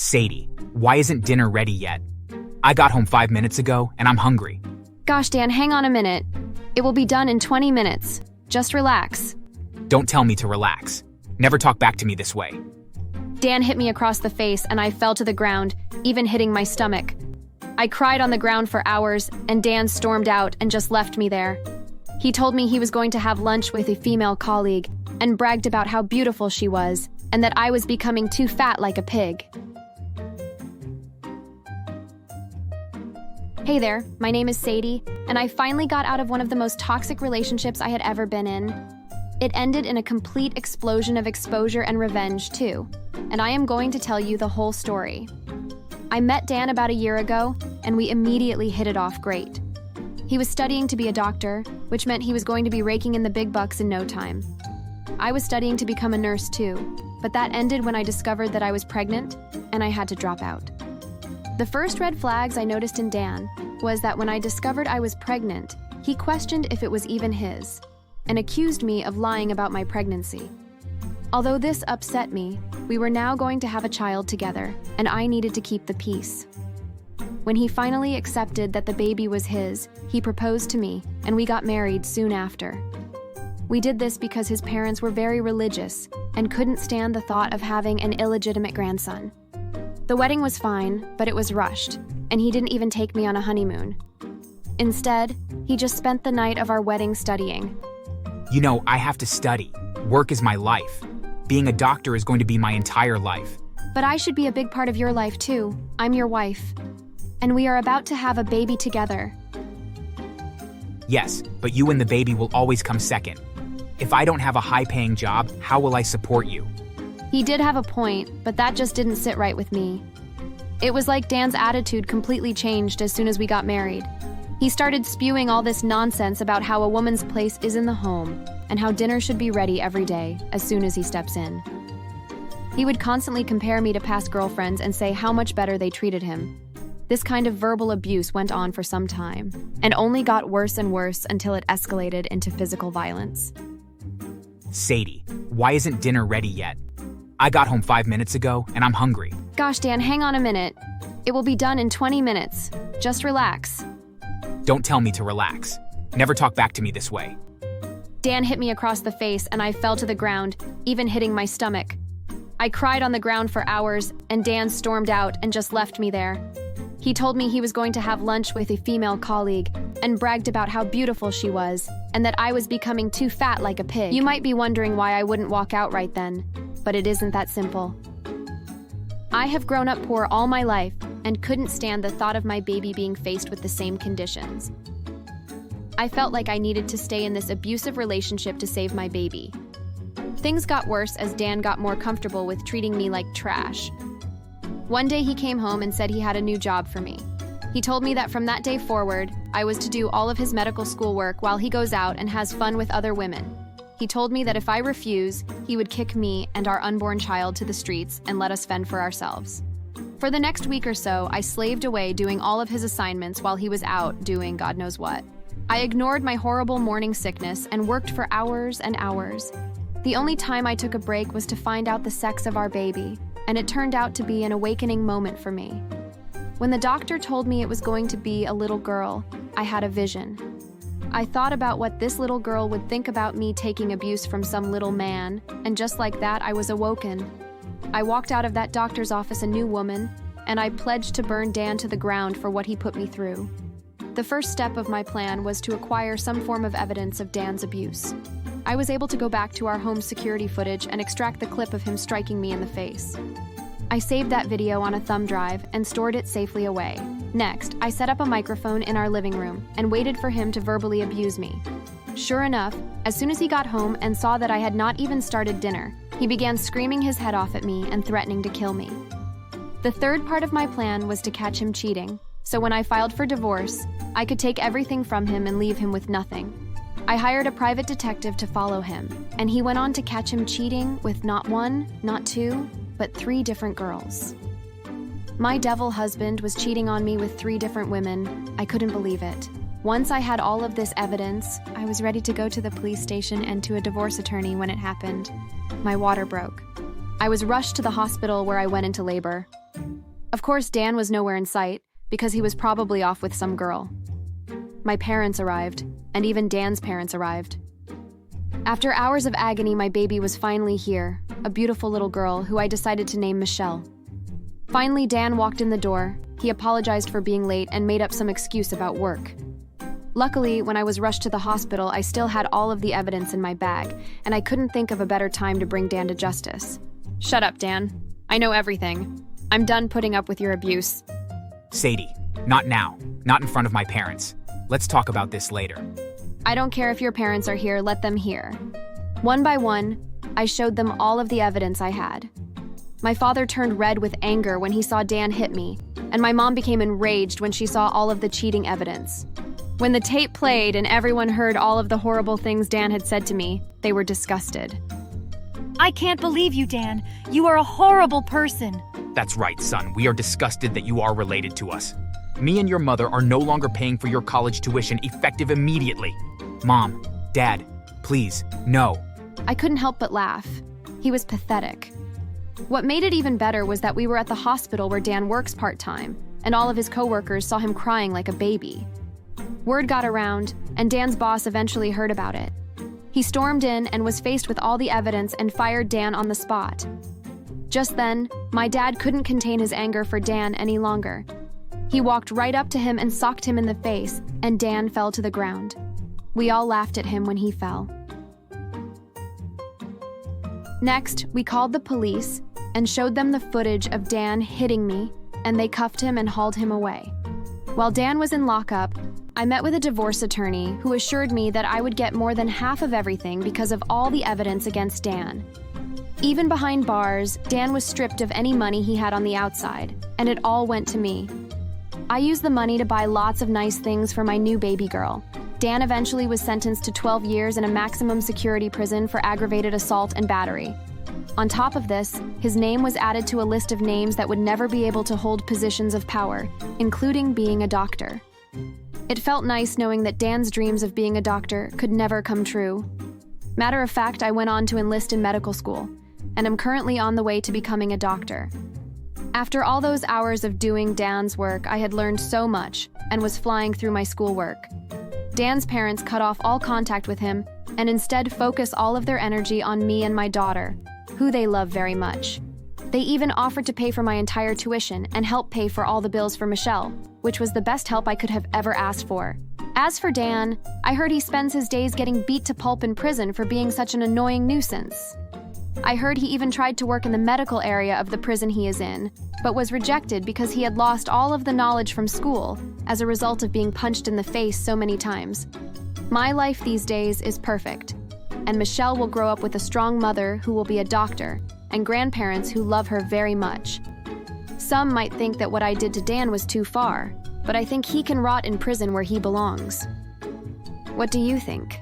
Sadie, why isn't dinner ready yet? I got home 5 minutes ago and I'm hungry. Gosh, Dan, hang on a minute. It will be done in 20 minutes. Just relax. Don't tell me to relax. Never talk back to me this way. Dan hit me across the face and I fell to the ground, even hitting my stomach. I cried on the ground for hours and Dan stormed out and just left me there. He told me he was going to have lunch with a female colleague and bragged about how beautiful she was and that I was becoming too fat like a pig. Hey there, my name is Sadie, and I finally got out of one of the most toxic relationships I had ever been in. It ended in a complete explosion of exposure and revenge, too, and I am going to tell you the whole story. I met Dan about a year ago, and we immediately hit it off great. He was studying to be a doctor, which meant he was going to be raking in the big bucks in no time. I was studying to become a nurse, too, but that ended when I discovered that I was pregnant, and I had to drop out. The first red flags I noticed in Dan was that when I discovered I was pregnant, he questioned if it was even his, and accused me of lying about my pregnancy. Although this upset me, we were now going to have a child together, and I needed to keep the peace. When he finally accepted that the baby was his, he proposed to me, and we got married soon after. We did this because his parents were very religious and couldn't stand the thought of having an illegitimate grandson. The wedding was fine, but it was rushed, and he didn't even take me on a honeymoon. Instead, he just spent the night of our wedding studying. You know, I have to study. Work is my life. Being a doctor is going to be my entire life. But I should be a big part of your life too. I'm your wife. And we are about to have a baby together. Yes, but you and the baby will always come second. If I don't have a high-paying job, how will I support you? He did have a point, but that just didn't sit right with me. It was like Dan's attitude completely changed as soon as we got married. He started spewing all this nonsense about how a woman's place is in the home and how dinner should be ready every day as soon as he steps in. He would constantly compare me to past girlfriends and say how much better they treated him. This kind of verbal abuse went on for some time and only got worse and worse until it escalated into physical violence. Sadie, why isn't dinner ready yet? I got home 5 minutes ago and I'm hungry. Gosh, Dan, hang on a minute. It will be done in 20 minutes. Just relax. Don't tell me to relax. Never talk back to me this way. Dan hit me across the face and I fell to the ground, even hitting my stomach. I cried on the ground for hours and Dan stormed out and just left me there. He told me he was going to have lunch with a female colleague and bragged about how beautiful she was and that I was becoming too fat like a pig. You might be wondering why I wouldn't walk out right then, but it isn't that simple. I have grown up poor all my life and couldn't stand the thought of my baby being faced with the same conditions. I felt like I needed to stay in this abusive relationship to save my baby. Things got worse as Dan got more comfortable with treating me like trash. One day he came home and said he had a new job for me. He told me that from that day forward, I was to do all of his medical school work while he goes out and has fun with other women. He told me that if I refuse, he would kick me and our unborn child to the streets and let us fend for ourselves. For the next week or so, I slaved away doing all of his assignments while he was out doing God knows what. I ignored my horrible morning sickness and worked for hours and hours. The only time I took a break was to find out the sex of our baby, and it turned out to be an awakening moment for me. When the doctor told me it was going to be a little girl, I had a vision. I thought about what this little girl would think about me taking abuse from some little man, and just like that, I was awoken. I walked out of that doctor's office a new woman, and I pledged to burn Dan to the ground for what he put me through. The first step of my plan was to acquire some form of evidence of Dan's abuse. I was able to go back to our home security footage and extract the clip of him striking me in the face. I saved that video on a thumb drive and stored it safely away. Next, I set up a microphone in our living room and waited for him to verbally abuse me. Sure enough, as soon as he got home and saw that I had not even started dinner, he began screaming his head off at me and threatening to kill me. The third part of my plan was to catch him cheating, so when I filed for divorce, I could take everything from him and leave him with nothing. I hired a private detective to follow him, and he went on to catch him cheating with not one, not two, but 3 different girls. My devil husband was cheating on me with 3 different women. I couldn't believe it. Once I had all of this evidence, I was ready to go to the police station and to a divorce attorney when it happened. My water broke. I was rushed to the hospital where I went into labor. Of course, Dan was nowhere in sight because he was probably off with some girl. My parents arrived, and even Dan's parents arrived. After hours of agony, my baby was finally here, a beautiful little girl who I decided to name Michelle. Finally, Dan walked in the door. He apologized for being late and made up some excuse about work. Luckily, when I was rushed to the hospital, I still had all of the evidence in my bag, and I couldn't think of a better time to bring Dan to justice. Shut up, Dan. I know everything. I'm done putting up with your abuse. Sadie, not now. Not in front of my parents. Let's talk about this later. I don't care if your parents are here, let them hear. One by one, I showed them all of the evidence I had. My father turned red with anger when he saw Dan hit me, and my mom became enraged when she saw all of the cheating evidence. When the tape played and everyone heard all of the horrible things Dan had said to me, they were disgusted. I can't believe you, Dan. You are a horrible person. That's right, son. We are disgusted that you are related to us. Me and your mother are no longer paying for your college tuition, effective immediately. Mom, Dad, please, no. I couldn't help but laugh. He was pathetic. What made it even better was that we were at the hospital where Dan works part-time, and all of his coworkers saw him crying like a baby. Word got around, and Dan's boss eventually heard about it. He stormed in and was faced with all the evidence and fired Dan on the spot. Just then, my dad couldn't contain his anger for Dan any longer. He walked right up to him and socked him in the face, and Dan fell to the ground. We all laughed at him when he fell. Next, we called the police and showed them the footage of Dan hitting me, and they cuffed him and hauled him away. While Dan was in lockup, I met with a divorce attorney who assured me that I would get more than half of everything because of all the evidence against Dan. Even behind bars, Dan was stripped of any money he had on the outside, and it all went to me. I used the money to buy lots of nice things for my new baby girl. Dan eventually was sentenced to 12 years in a maximum security prison for aggravated assault and battery. On top of this, his name was added to a list of names that would never be able to hold positions of power, including being a doctor. It felt nice knowing that Dan's dreams of being a doctor could never come true. Matter of fact, I went on to enlist in medical school, and am currently on the way to becoming a doctor. After all those hours of doing Dan's work, I had learned so much and was flying through my schoolwork. Dan's parents cut off all contact with him and instead focus all of their energy on me and my daughter, who they love very much. They even offered to pay for my entire tuition and help pay for all the bills for Michelle, which was the best help I could have ever asked for. As for Dan, I heard he spends his days getting beat to pulp in prison for being such an annoying nuisance. I heard he even tried to work in the medical area of the prison he is in, but was rejected because he had lost all of the knowledge from school as a result of being punched in the face so many times. My life these days is perfect, and Michelle will grow up with a strong mother who will be a doctor and grandparents who love her very much. Some might think that what I did to Dan was too far, but I think he can rot in prison where he belongs. What do you think?